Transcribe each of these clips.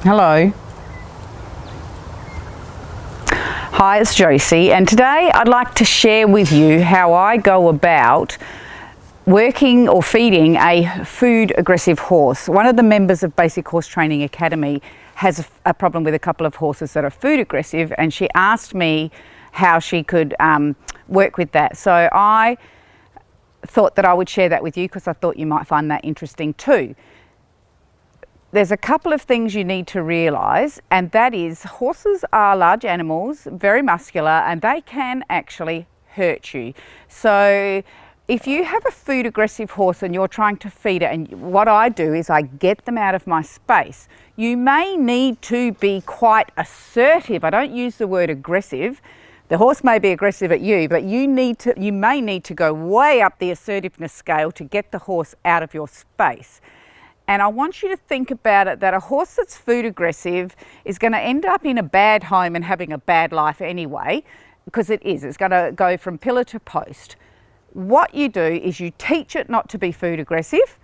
Hello. Hi, it's Josie, and today I'd like to share with you how I go about working or feeding a food aggressive horse. One of the members of Basic Horse Training Academy has a problem with a couple of horses that are food aggressive, and she asked me how she could work with that. So I thought that I would share that with you because I thought you might find that interesting too. There's a couple of things you need to realise, and that is horses are large animals, very muscular, and they can actually hurt you. So if you have a food aggressive horse and you're trying to feed it, and what I do is I get them out of my space, you may need to be quite assertive. I don't use the word aggressive. The horse may be aggressive at you, but you may need to go way up the assertiveness scale to get the horse out of your space. And I want you to think about it that a horse that's food aggressive is going to end up in a bad home and having a bad life anyway, because it's going to go from pillar to post. What you do is you teach it not to be food aggressive,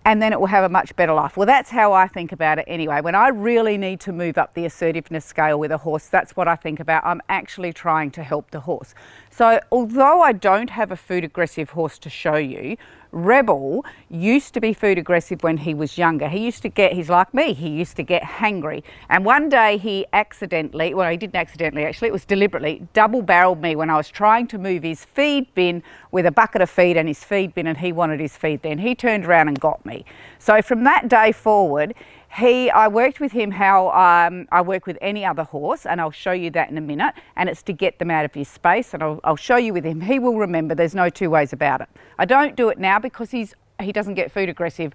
and then it will have a much better life. Well, that's how I think about it anyway. When I really need to move up the assertiveness scale with a horse, that's what I think about. I'm actually trying to help the horse. So although I don't have a food aggressive horse to show you, Rebel used to be food aggressive when he was younger. He's like me, he used to get hangry. And one day he accidentally, well, he didn't accidentally actually, it was deliberately, double barreled me when I was trying to move his feed bin with a bucket of feed and his feed bin, and he wanted his feed then. He turned around and got me. So from that day forward, I worked with him how I work with any other horse, and I'll show you that in a minute, and it's to get them out of his space, and I'll show you with him. He will remember, there's no two ways about it. I don't do it now because he doesn't get food aggressive,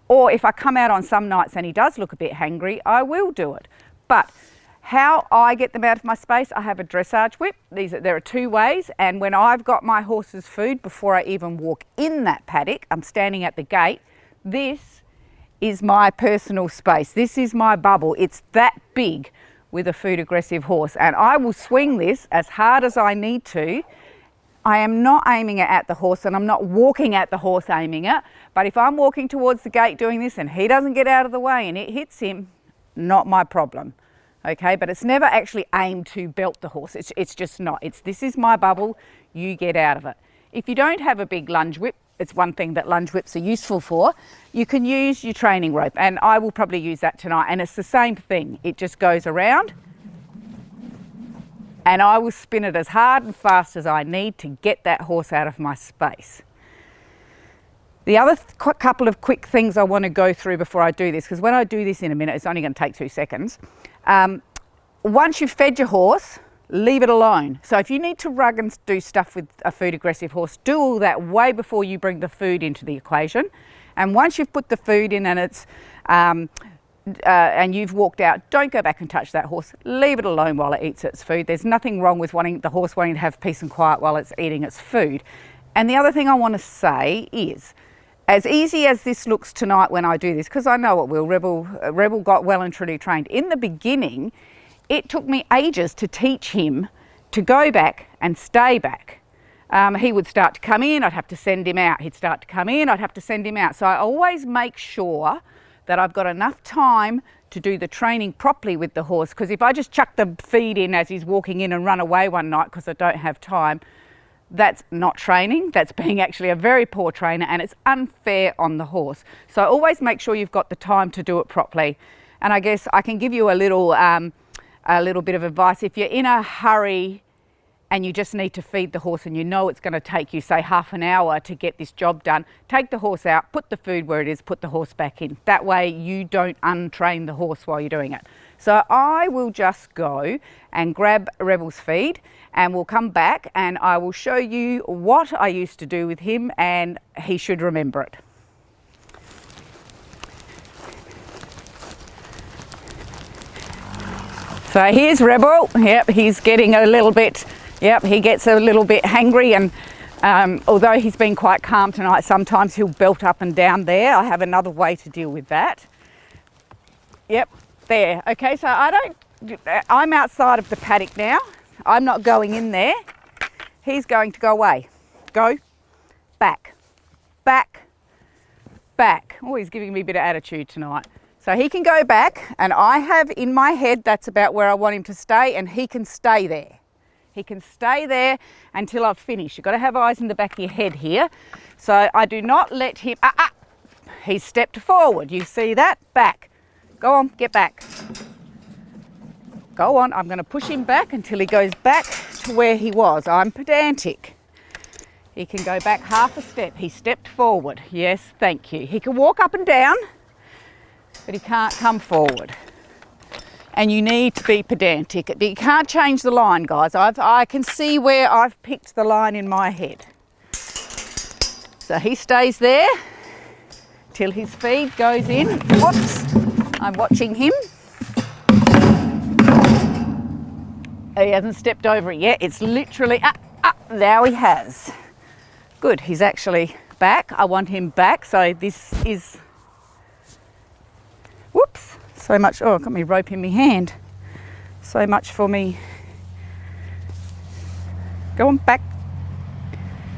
or if I come out on some nights and he does look a bit hangry, I will do it. But how I get them out of my space, I have a dressage whip. There are two ways, and when I've got my horse's food, before I even walk in that paddock, I'm standing at the gate, this is my personal space. This is my bubble. It's that big with a food aggressive horse, and I will swing this as hard as I need to. I am not aiming it at the horse, and I'm not walking at the horse aiming it, but if I'm walking towards the gate doing this and he doesn't get out of the way and it hits him, not my problem. Okay, but it's never actually aimed to belt the horse. It's just not. This is my bubble, you get out of it. If you don't have a big lunge whip, it's one thing that lunge whips are useful for, you can use your training rope, and I will probably use that tonight, and it's the same thing. It just goes around, and I will spin it as hard and fast as I need to get that horse out of my space. The other couple of quick things I want to go through before I do this, because when I do this in a minute, it's only going to take 2 seconds. Once you've fed your horse, leave it alone. So if you need to rug and do stuff with a food aggressive horse, do all that way before you bring the food into the equation. And once you've put the food in and it's and you've walked out, don't go back and touch that horse. Leave it alone while it eats its food. There's nothing wrong with the horse wanting to have peace and quiet while it's eating its food. And the other thing I want to say is, as easy as this looks tonight when I do this, because I know it will, Rebel got well and truly trained. In the beginning, it took me ages to teach him to go back and stay back. He would start to come in, I'd have to send him out. He'd start to come in, I'd have to send him out. So I always make sure that I've got enough time to do the training properly with the horse, because if I just chuck the feed in as he's walking in and run away one night because I don't have time, that's not training. That's being actually a very poor trainer, and it's unfair on the horse. So always make sure you've got the time to do it properly. And I guess I can give you a little bit of advice. If you're in a hurry and you just need to feed the horse and you know it's going to take you, say, half an hour to get this job done, take the horse out, put the food where it is, put the horse back in. That way you don't untrain the horse while you're doing it. So I will just go and grab Rebel's feed, and we'll come back and I will show you what I used to do with him, and he should remember it. So here's Rebel. Yep, he's getting a little bit, he gets a little bit hangry, and although he's been quite calm tonight, sometimes he'll belt up and down there. I have another way to deal with that. Yep, there. Okay, so I'm outside of the paddock now. I'm not going in there. He's going to go away. Go, back, back, back. Oh, he's giving me a bit of attitude tonight. So he can go back, and I have in my head that's about where I want him to stay, and he can stay there. He can stay there until I've finished. You've got to have eyes in the back of your head here. So I do not let him, he's stepped forward. You see that? Back. Go on, get back. Go on, I'm going to push him back until he goes back to where he was. I'm pedantic. He can go back half a step. He stepped forward. Yes, thank you. He can walk up and down, but he can't come forward. And you need to be pedantic. You can't change the line, guys. I can see where I've picked the line in my head. So he stays there till his feed goes in. Whoops, I'm watching him. He hasn't stepped over it yet. It's literally, now he has. Good, he's actually back. I want him back, so this is, whoops, so much, oh, I've got my rope in my hand. So much for me. Go on, back.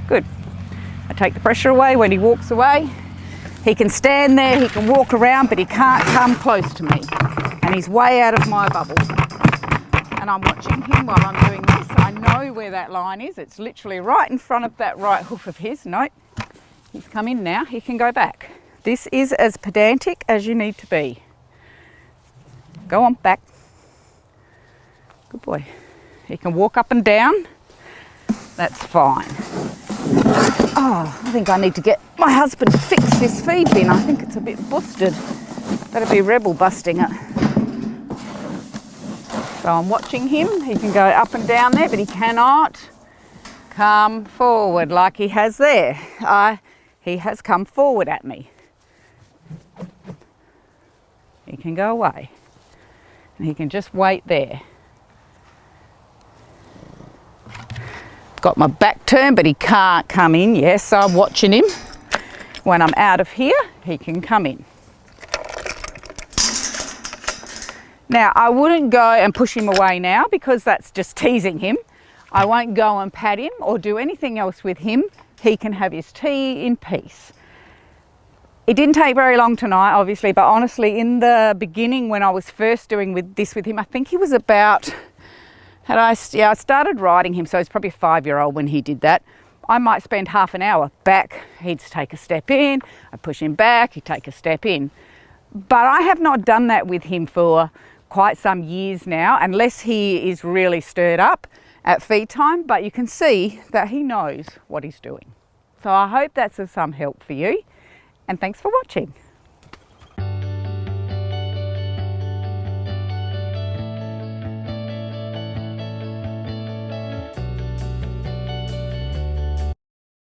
Good. I take the pressure away when he walks away. He can stand there, he can walk around, but he can't come close to me. And he's way out of my bubble. And I'm watching him while I'm doing this. I know where that line is. It's literally right in front of that right hoof of his. Nope, he's come in now. He can go back. This is as pedantic as you need to be. Go on, back. Good boy. He can walk up and down. That's fine. Oh, I think I need to get my husband to fix this feed bin. I think it's a bit busted. Better be rebel busting it. So I'm watching him. He can go up and down there, but he cannot come forward like he has there. He has come forward at me. He can go away. And he can just wait there. Got my back turned, but he can't come in. Yes, I'm watching him. When I'm out of here, he can come in. Now, I wouldn't go and push him away now because that's just teasing him. I won't go and pat him or do anything else with him. He can have his tea in peace. It didn't take very long tonight, obviously, but honestly, in the beginning when I was first doing this with him, I think he was about, I started riding him, so he's probably a 5-year-old when he did that. I might spend half an hour back. He'd take a step in, I'd push him back, he'd take a step in. But I have not done that with him for quite some years now, unless he is really stirred up at feed time, but you can see that he knows what he's doing. So I hope that's of some help for you, and thanks for watching.